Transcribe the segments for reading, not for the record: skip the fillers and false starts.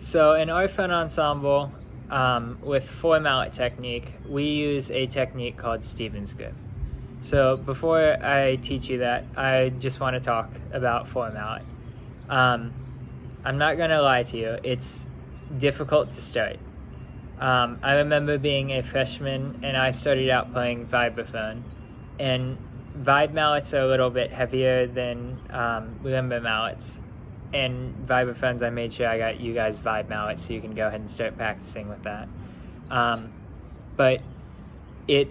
So in our fun ensemble, with 4-mallet technique, we use a technique called Stevens grip. So before I teach you that, I just want to talk about 4-mallet. I'm not going to lie to you, it's difficult to start. I remember being a freshman and I started out playing vibraphone, and vibe mallets are a little bit heavier than limber mallets. And vibraphones, I made sure I got you guys vibe mallets so you can go ahead and start practicing with that. But it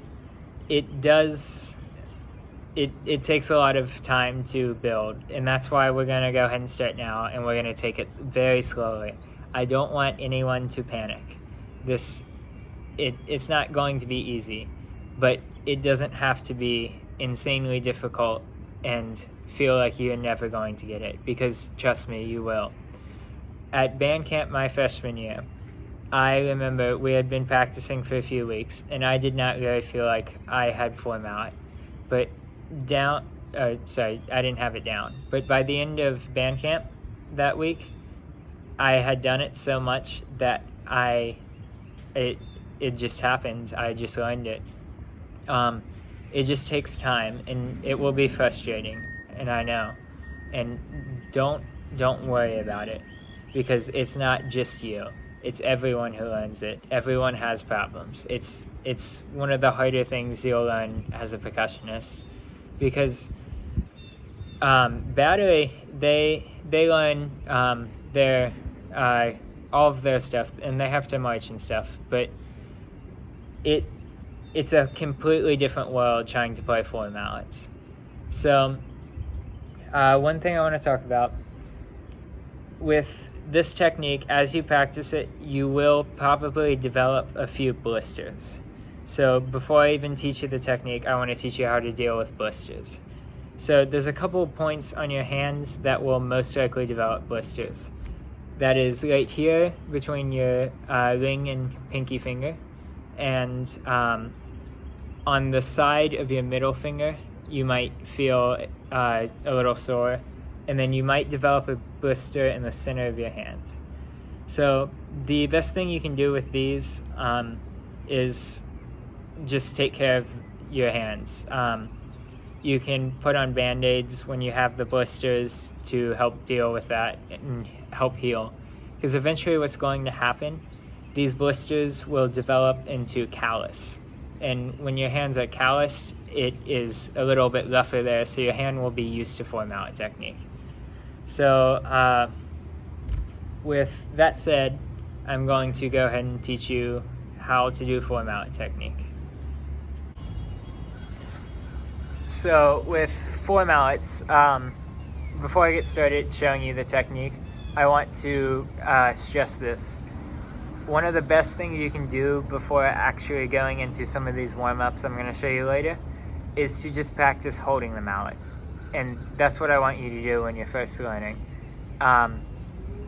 takes a lot of time to build, and that's why we're going to go ahead and start now, and we're going to take it very slowly. I don't want anyone to panic. It's not going to be easy, but it doesn't have to be insanely difficult and feel like you're never going to get it, because trust me, you will. At band camp my freshman year, I remember we had been practicing for a few weeks, and I did not really feel like I had 4-mallet. But I didn't have it down. But by the end of band camp that week, I had done it so much that it just happened. I just learned it. It just takes time, and it will be frustrating, and I know. And don't worry about it, because it's not just you. It's everyone who learns it. Everyone has problems. It's one of the harder things you'll learn as a percussionist, because battery, they learn all of their stuff, and they have to march and stuff, but it's a completely different world trying to play 4-mallets. So one thing I want to talk about with this technique, as you practice it, you will probably develop a few blisters. So before I even teach you the technique, I want to teach you how to deal with blisters. So there's a couple points on your hands that will most likely develop blisters. That is right here between your ring and pinky finger, and on the side of your middle finger, you might feel a little sore, and then you might develop a blister in the center of your hand. So the best thing you can do with these is just take care of your hands. You can put on Band-Aids when you have the blisters to help deal with that and help heal. Because eventually what's going to happen, these blisters will develop into callus. And when your hands are calloused, it is a little bit rougher there, so your hand will be used to 4-mallet technique. So with that said, I'm going to go ahead and teach you how to do 4-mallet technique. So with 4-mallets, before I get started showing you the technique, I want to stress this. One of the best things you can do before actually going into some of these warm-ups I'm going to show you later is to just practice holding the mallets. And that's what I want you to do when you're first learning.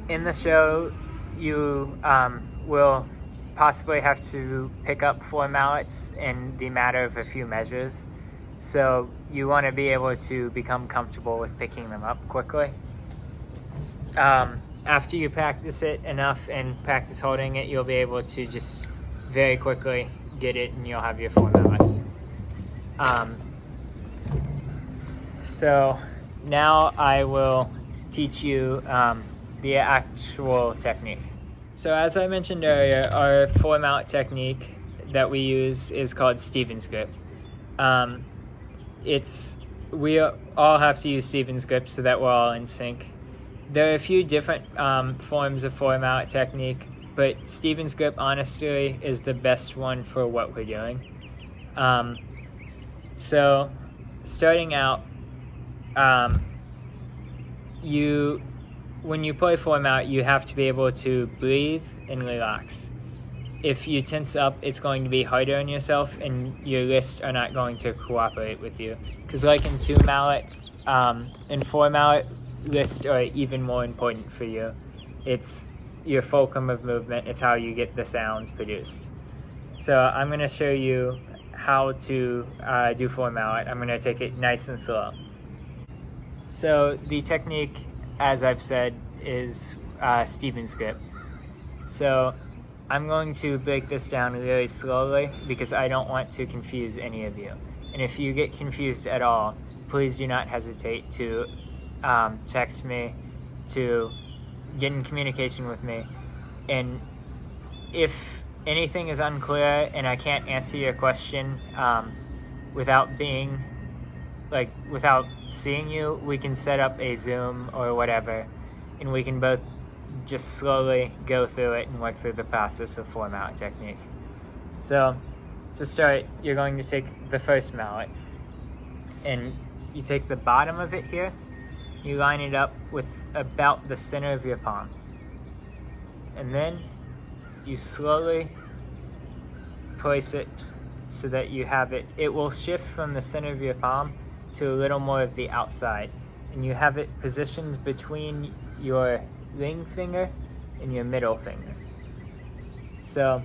In the show, you will possibly have to pick up 4 mallets in the matter of a few measures. So you want to be able to become comfortable with picking them up quickly. After you practice it enough and practice holding it, you'll be able to just very quickly get it, and you'll have your 4 mallets. So now I will teach you the actual technique. So as I mentioned earlier, our 4-mallet technique that we use is called Stevens grip. We all have to use Stevens grip so that we're all in sync. There are a few different forms of 4-mallet technique, but Stevens grip honestly is the best one for what we're doing. So starting out, when you play 4-mallet, you have to be able to breathe and relax. If you tense up, it's going to be harder on yourself, and your wrists are not going to cooperate with you. Because like in 2-mallet, in 4-mallet, wrists are even more important for you. It's your fulcrum of movement. It's how you get the sounds produced. So I'm going to show you how to do 4-mallet. I'm going to take it nice and slow. So the technique, as I've said, is Stevens grip. So I'm going to break this down really slowly because I don't want to confuse any of you. And if you get confused at all, please do not hesitate to text me, to get in communication with me. And if anything is unclear and I can't answer your question without seeing you, we can set up a Zoom or whatever, and we can both just slowly go through it and work through the process of floor mallet technique. So to start, you're going to take the first mallet and you take the bottom of it here, you line it up with about the center of your palm, and then you slowly place it so that you have it. It will shift from the center of your palm to a little more of the outside, and you have it positioned between your ring finger and your middle finger. So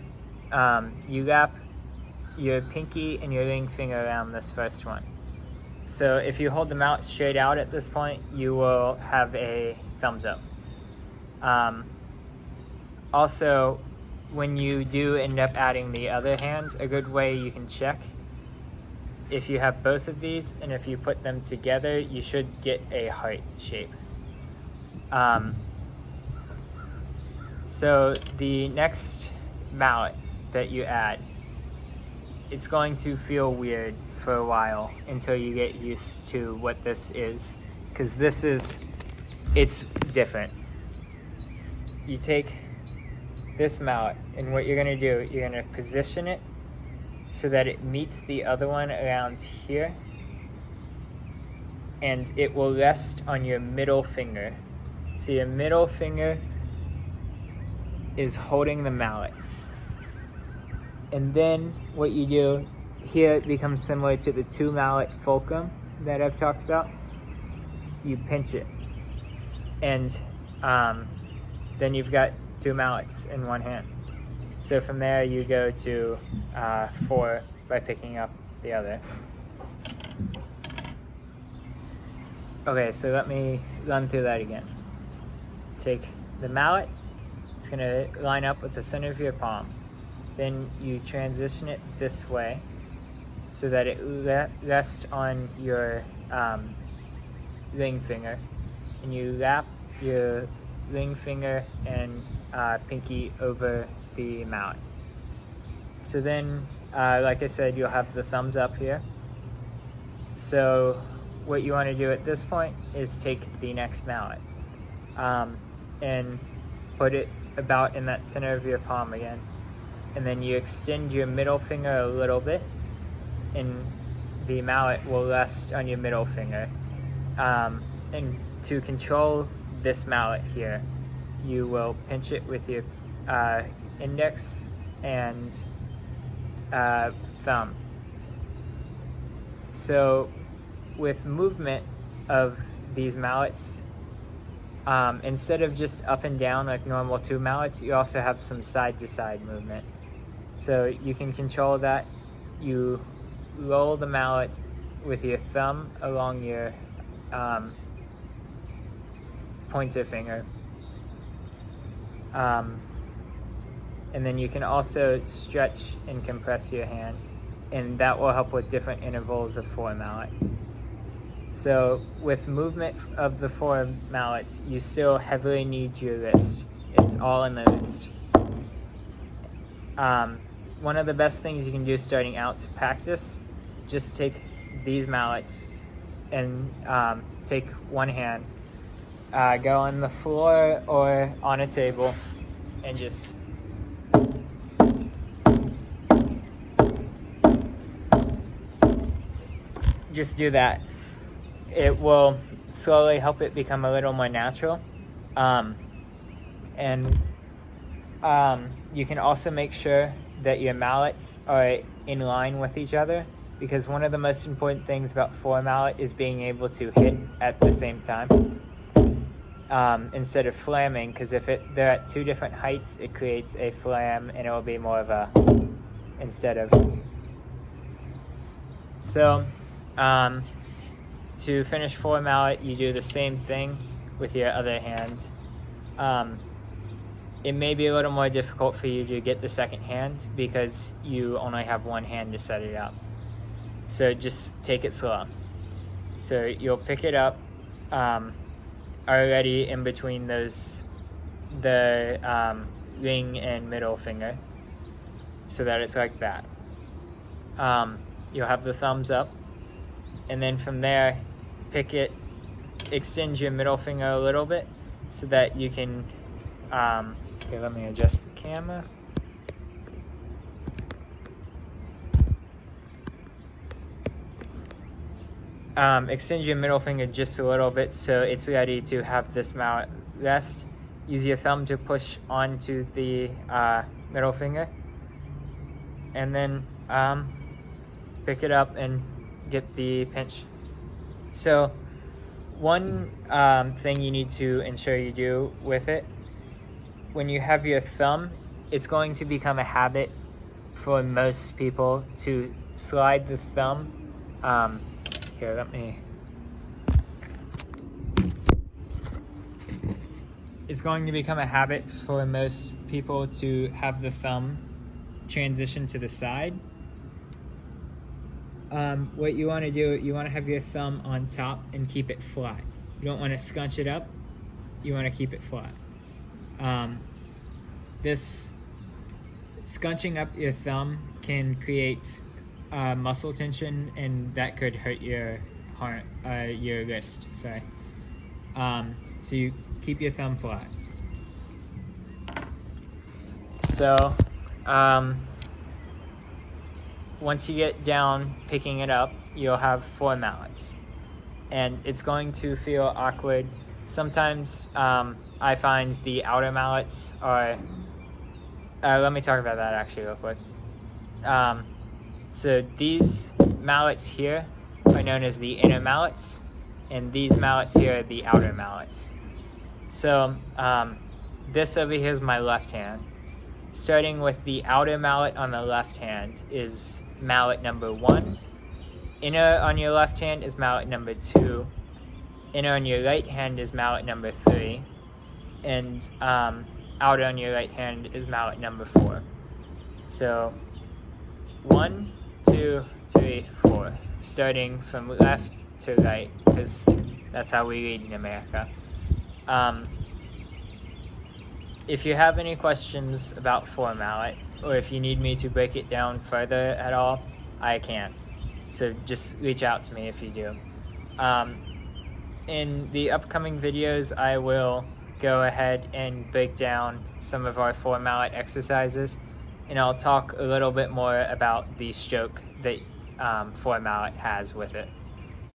you wrap your pinky and your ring finger around this first one. So if you hold the mallet straight out at this point, you will have a thumbs up. Also, when you do end up adding the other hand, a good way you can check if you have both of these, and if you put them together, you should get a heart shape. So the next mallet that you add, it's going to feel weird for a while until you get used to what this is, because it's different. You take this mallet, and what you're going to do, you're going to position it so that it meets the other one around here, and it will rest on your middle finger. So your middle finger is holding the mallet. And then what you do here, it becomes similar to the 2-mallet fulcrum that I've talked about. You pinch it, and then you've got 2 mallets in one hand. So from there you go to 4 by picking up the other. Okay, so let me run through that again. Take the mallet, it's going to line up with the center of your palm. Then you transition it this way so that it rests on your ring finger, and you wrap your ring finger and pinky over the mallet. So then, like I said, you'll have the thumbs up here. So what you want to do at this point is take the next mallet and put it about in that center of your palm again, and then you extend your middle finger a little bit, and the mallet will rest on your middle finger. And to control this mallet here, you will pinch it with your index and thumb. So with movement of these mallets, instead of just up and down like normal 2 mallets, you also have some side-to-side movement. So you can control that. You roll the mallet with your thumb along your pointer finger. And then you can also stretch and compress your hand, and that will help with different intervals of 4 mallet. So with movement of the 4 mallets, you still heavily need your wrist. It's all in the wrist. One of the best things you can do starting out to practice, just take these mallets and take one hand, go on the floor or on a table, and just do that. It will slowly help it become a little more natural. And you can also make sure that your mallets are in line with each other, because one of the most important things about 4 mallet is being able to hit at the same time instead of flamming, because if they're at 2 different heights, it creates a flam and it will be more of a instead of. So to finish 4 mallet, you do the same thing with your other hand. it may be a little more difficult for you to get the second hand because you only have one hand to set it up. So just take it slow. So you'll pick it up already in between the ring and middle finger, so that it's like that. You'll have the thumbs up, and then from there, extend your middle finger a little bit so that you can, here, let me adjust the camera. Extend your middle finger just a little bit so it's ready to have this mallet rest. Use your thumb to push onto the middle finger, and then pick it up and get the pinch. So one thing you need to ensure you do with it, when you have your thumb, it's going to become a habit for most people to slide the thumb. Here, let me. It's going to become a habit for most people to have the thumb transition to the side. What you want to do, you want to have your thumb on top and keep it flat. You don't want to scunch it up, you want to keep it flat. This scunching up your thumb can create muscle tension, and that could hurt your wrist. Sorry. So you keep your thumb flat. So once you get down picking it up, you'll have 4 mallets, and it's going to feel awkward. Sometimes I find the outer mallets are. Let me talk about that actually real quick. So these mallets here are known as the inner mallets, and these mallets here are the outer mallets. So this over here is my left hand. Starting with the outer mallet on the left hand is mallet number 1. Inner on your left hand is mallet number 2. Inner on your right hand is mallet number 3. And outer on your right hand is mallet number 4. So 1, 2, 3, 4. Starting from left to right, because that's how we read in America. If you have any questions about 4 mallet, or if you need me to break it down further at all, I can. So just reach out to me if you do. In the upcoming videos, I will go ahead and break down some of our 4 mallet exercises, and I'll talk a little bit more about the stroke that 4 mallet has with it.